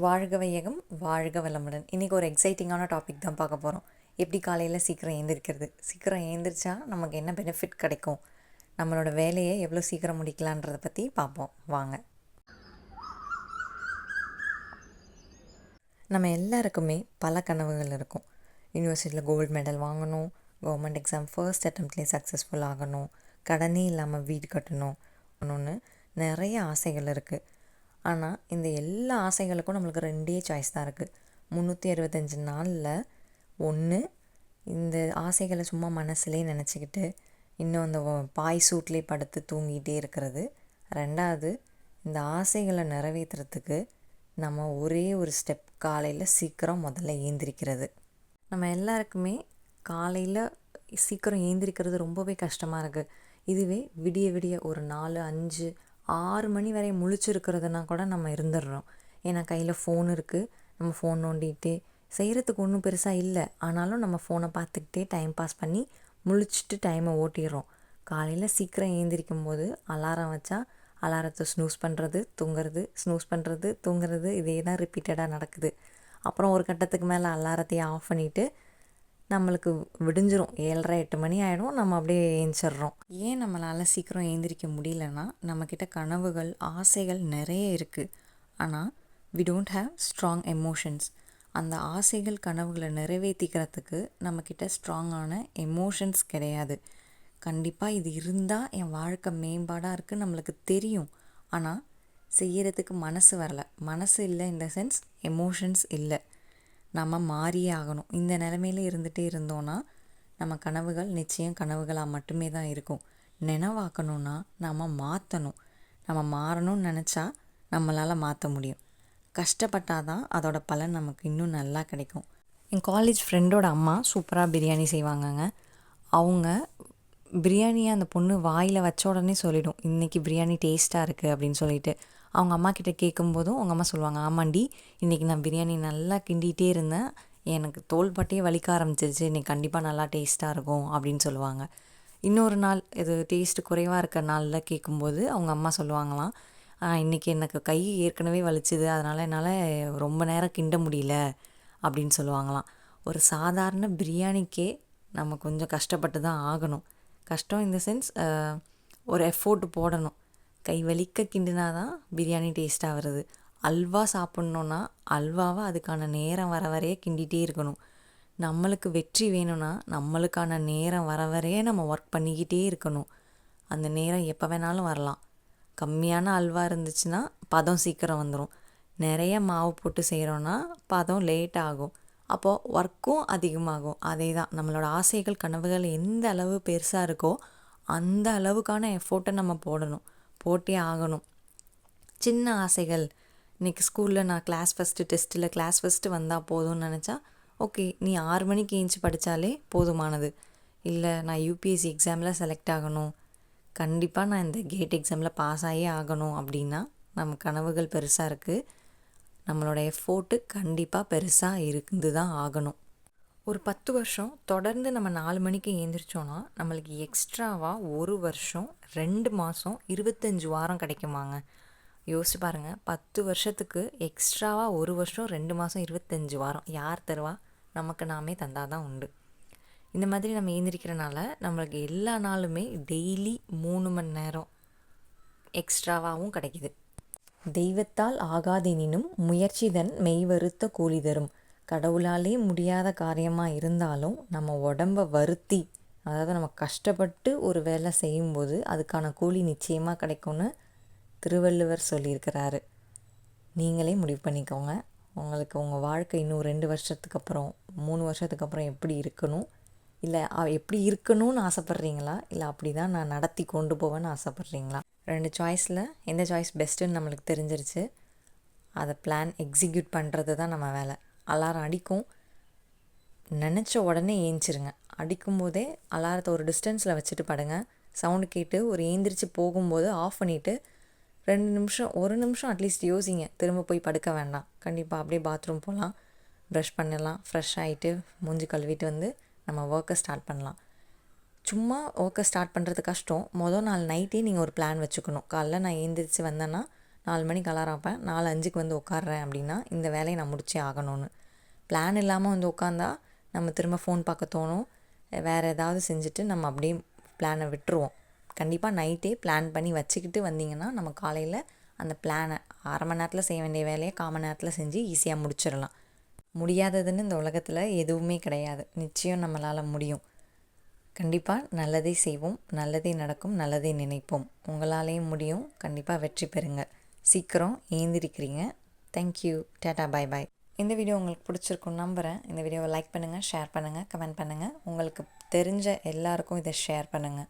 வாழ்க வையகம், வாழ்க வளமுடன். இன்றைக்கி ஒரு எக்ஸைட்டிங்கான டாபிக் தான் பார்க்க போகிறோம். எப்படி காலையில் சீக்கிரம் ஏந்திரிக்கிறது, சீக்கிரம் ஏந்திரிச்சா நமக்கு என்ன பெனிஃபிட் கிடைக்கும், நம்மளோட வேலையை எவ்வளோ சீக்கிரம் முடிக்கலான்றதை பற்றி பார்ப்போம் வாங்க. நம்ம எல்லாருக்குமே பல கனவுகள் இருக்கும். யூனிவர்சிட்டியில் கோல்டு மெடல் வாங்கணும், கவர்மெண்ட் எக்ஸாம் ஃபர்ஸ்ட் அட்டம்ப்ட்லேயே சக்ஸஸ்ஃபுல் ஆகணும், கடனே இல்லாமல் வீடு கட்டணும், ஒன்று நிறைய ஆசைகள் இருக்குது. ஆனால் இந்த எல்லா ஆசைகளுக்கும் நம்மளுக்கு 2 சாய்ஸ் தான் இருக்குது. 365 நாளில் ஒன்று இந்த ஆசைகளை சும்மா மனசுலேயே நினச்சிக்கிட்டு இன்னும் அந்த பாய் சூட்லேயே படுத்து தூங்கிட்டே இருக்கிறது. 2வது, இந்த ஆசைகளை நிறைவேற்றுறதுக்கு நம்ம ஒரே ஒரு ஸ்டெப், காலையில் சீக்கிரம் முதல்ல ஏந்திரிக்கிறது. நம்ம எல்லாருக்குமே காலையில் சீக்கிரம் ஏந்திரிக்கிறது ரொம்பவே கஷ்டமாக இருக்குது. இதுவே விடிய விடிய ஒரு 4, 5, 6 மணி வரை முழிச்சிருக்கிறதுனா கூட நம்ம இருந்துடுறோம். ஏன்னா கையில் ஃபோன் இருக்குது, நம்ம ஃபோன் நோண்டிகிட்டே செய்கிறதுக்கு ஒன்றும் பெருசாக இல்லை, ஆனாலும் நம்ம ஃபோனை பார்த்துக்கிட்டே டைம் பாஸ் பண்ணி முழிச்சிட்டு டைமை ஓட்டிடுறோம். காலையில் சீக்கிரம் ஏந்திரிக்கும் போது அலாரம் வச்சா அலாரத்தை ஸ்னூஸ் பண்ணுறது, தூங்குறது, ஸ்னூஸ் பண்ணுறது, தூங்குறது, இதே தான் ரிப்பீட்டடாக நடக்குது. அப்புறம் ஒரு கட்டத்துக்கு மேலே அலாரத்தையே ஆஃப் பண்ணிவிட்டு நம்மளுக்கு விடிஞ்சிரும். 7:30 8 மணி ஆகிடும், நம்ம அப்படியே ஏஞ்சிட்றோம். ஏன் நம்மளால் சீக்கிரம் ஏந்திரிக்க முடியலன்னா, நம்மக்கிட்ட கனவுகள், ஆசைகள் நிறைய இருக்குது. ஆனால் we don't have strong emotions. அந்த ஆசைகள், கனவுகளை நிறைவேற்றிக்கிறதுக்கு நம்மக்கிட்ட ஸ்ட்ராங்கான எமோஷன்ஸ் கிடையாது. கண்டிப்பாக இது இருந்தால் என் வாழ்க்கை மேம்பாடாக இருக்குது நம்மளுக்கு தெரியும். ஆனால் செய்கிறதுக்கு மனசு வரலை. மனசு இல்லை, இந்த சென்ஸ் எமோஷன்ஸ் இல்லை. நம்ம மாறியே ஆகணும். இந்த நிலைமையில இருந்துகிட்டே இருந்தோன்னா நம்ம கனவுகள் நிச்சயம் கனவுகளாக மட்டுமே தான் இருக்கும். நினைவாக்கணுன்னா நம்ம மாற்றணும். நம்ம மாறணும்னு நினச்சா நம்மளால் மாற்ற முடியும். கஷ்டப்பட்டால் தான் அதோட பலன் நமக்கு இன்னும் நல்லா கிடைக்கும். என் காலேஜ் ஃப்ரெண்டோட அம்மா சூப்பராக பிரியாணி செய்வாங்கங்க. அவங்க பிரியாணியை அந்த பொண்ணு வாயில் வச்ச உடனே சொல்லிடும், இன்றைக்கி பிரியாணி டேஸ்ட்டாக இருக்குது அப்படின்னு சொல்லிட்டு. அவங்க அம்மா கிட்டே கேட்கும்போதும் அவங்க அம்மா சொல்லுவாங்க, ஆமாண்டி இன்றைக்கி நான் பிரியாணி நல்லா கிண்டிகிட்டே இருந்தேன், எனக்கு தோள்பட்டையே வலிக்க ஆரம்பிச்சிருச்சு, இன்றைக்கி கண்டிப்பாக நல்லா டேஸ்ட்டாக இருக்கும் அப்படின்னு சொல்லுவாங்க. இன்னொரு நாள் இது டேஸ்ட்டு குறைவாக இருக்கிற நாளில் கேட்கும்போது அவங்க அம்மா சொல்லுவாங்களாம், இன்றைக்கி எனக்கு கை ஏற்கனவே வலிச்சுது, அதனால் என்னால் ரொம்ப நேரம் கிண்ட முடியல அப்படின்னு சொல்லுவாங்களாம். ஒரு சாதாரண பிரியாணிக்கே நம்ம கொஞ்சம் கஷ்டப்பட்டு தான் ஆகணும். கஷ்டம் இந்த சென்ஸ் ஒரு எஃபோர்ட் போடணும். கை வலிக்க கிண்டினா தான் பிரியாணி டேஸ்ட்டாக வருது. அல்வா சாப்பிட்ணுன்னா அல்வாவை அதுக்கான நேரம் வர வரையே கிண்டிகிட்டே இருக்கணும். நம்மளுக்கு வெற்றி வேணும்னா நம்மளுக்கான நேரம் வர வரையே நம்ம ஒர்க் பண்ணிக்கிட்டே இருக்கணும். அந்த நேரம் எப்போ வேணாலும் வரலாம். கம்மியான அல்வா இருந்துச்சுன்னா பதம் சீக்கிரம் வந்துடும். நிறைய மாவு போட்டு செய்கிறோன்னா பதம் லேட் ஆகும். அப்போது ஒர்க்கும் அதிகமாகும். அதே தான் நம்மளோட ஆசைகள், கனவுகள் எந்த அளவு பெருசாக இருக்கோ அந்த அளவுக்கான எஃபோர்ட்டை நம்ம போட்டே ஆகணும். சின்ன ஆசைகள், இன்றைக்கி ஸ்கூலில் நான் கிளாஸ் ஃபஸ்ட்டு, டெஸ்ட்டில் கிளாஸ் ஃபஸ்ட்டு வந்தால் போதும்னு நினச்சா ஓகே, நீ 6 மணிக்கு ஏஞ்சி படித்தாலே போதுமானது. இல்லை நான் யூபிஎஸ்சி எக்ஸாமில் செலக்ட் ஆகணும், கண்டிப்பாக நான் இந்த கேட் எக்ஸாமில் பாஸ் ஆகியே ஆகணும் அப்படின்னா நம்ம கனவுகள் பெருசாக இருக்குது, நம்மளோட எஃபோர்ட்டு கண்டிப்பாக பெருசாக இருந்து தான் ஆகணும். ஒரு 10 வருஷம் தொடர்ந்து நம்ம 4 மணிக்கு ஏந்திரிச்சோன்னா நம்மளுக்கு எக்ஸ்ட்ராவாக 1 வருஷம் 2 மாதம் 25 வாரம் கிடைக்குமாங்க. யோசிச்சு பாருங்கள், 10 வருஷத்துக்கு எக்ஸ்ட்ராவாக 1 வருஷம் 2 மாதம் 25 வாரம் யார் தருவா? நமக்கு நாமே தந்தால் தான் உண்டு. இந்த மாதிரி நம்ம ஏந்திரிக்கிறனால நம்மளுக்கு எல்லா நாளுமே டெய்லி 3 மணி நேரம் எக்ஸ்ட்ராவாகவும் கிடைக்கிது. தெய்வத்தால் ஆகாதெனினும் முயற்சிதன் மெய்வருத்த கூலி தரும். கடவுளாலே முடியாத காரியமாக இருந்தாலும் நம்ம உடம்பை வருத்தி, அதாவது நம்ம கஷ்டப்பட்டு ஒரு வேலை செய்யும்போது அதுக்கான கூலி நிச்சயமாக கிடைக்கும்னு திருவள்ளுவர் சொல்லியிருக்கிறாரு. நீங்களே முடிவு பண்ணிக்கோங்க, உங்களுக்கு உங்கள் வாழ்க்கை இன்னும் 2 வருஷத்துக்கு அப்புறம் 3 வருஷத்துக்கு அப்புறம் எப்படி இருக்கணும், இல்லை எப்படி இருக்கணும்னு ஆசைப்பட்றீங்களா, இல்லை அப்படி தான் நான் நடத்தி கொண்டு போவேன்னு ஆசைப்பட்றீங்களா? 2 சாய்ஸில் எந்த சாய்ஸ் பெஸ்ட்டுன்னு நம்மளுக்கு தெரிஞ்சிருச்சு. அதை பிளான் எக்ஸிக்யூட் பண்ணுறது தான் நம்ம வேலை. அலாரம் அடிக்கும், நினச்ச உடனே ஏஞ்சிருங்க. அடிக்கும்போதே அலாரத்தை ஒரு டிஸ்டன்ஸில் வச்சுட்டு படுங்க. சவுண்டு கேட்டு ஒரு ஏந்திரிச்சு போகும்போது ஆஃப் பண்ணிவிட்டு 2 நிமிஷம் 1 நிமிஷம் அட்லீஸ்ட் யோசிங்க, திரும்ப போய் படுக்க வேண்டாம். கண்டிப்பாக அப்படியே பாத்ரூம் போகலாம், ப்ரஷ் பண்ணலாம், ஃப்ரெஷ் ஆகிட்டு மூஞ்சி கழுவிட்டு வந்து நம்ம ஒர்க்கை ஸ்டார்ட் பண்ணலாம். சும்மா ஒர்க்கை ஸ்டார்ட் பண்ணுறது கஷ்டம். மொதல் நாள் நைட்டே நீங்கள் ஒரு பிளான் வச்சுக்கணும். காலைல நான் ஏந்திரிச்சு வந்தேன்னா 4 மணிக்கு அலாரம் வைப்பேன், 4:05க்கு வந்து உட்கார்றேன் அப்படின்னா இந்த வேலையை நான் முடிச்சே ஆகணும்னு. பிளான் இல்லாமல் வந்து உட்காந்தா நம்ம திரும்ப ஃபோன் பார்க்க தோணும், வேறு ஏதாவது செஞ்சுட்டு நம்ம அப்படியே பிளானை விட்டுருவோம். கண்டிப்பாக நைட்டே பிளான் பண்ணி வச்சுக்கிட்டு வந்தீங்கன்னா நம்ம காலையில் அந்த பிளானை 1/2 மணி நேரத்தில் செய்ய வேண்டிய வேலையை 1/4 மணி நேரத்தில் செஞ்சு ஈஸியாக முடிச்சிடலாம். முடியாததுன்னு இந்த உலகத்தில் எதுவுமே கிடையாது. நிச்சயம் நம்மளால் முடியும். கண்டிப்பாக நல்லதே செய்வோம், நல்லதே நடக்கும், நல்லதே நினைப்போம். உங்களாலேயும் முடியும். கண்டிப்பாக வெற்றி பெறுங்க. சீக்கிரம் ஏந்திரிக்கிறீங்க. தேங்க்யூ. டாட்டா, பாய் பாய். இந்த வீடியோ உங்களுக்கு பிடிச்சிருக்குன்னு நம்புகிறேன். இந்த வீடியோவை லைக் பண்ணுங்கள், ஷேர் பண்ணுங்கள், கமெண்ட் பண்ணுங்கள். உங்களுக்கு தெரிஞ்ச எல்லாருக்கும் இதை ஷேர் பண்ணுங்கள்.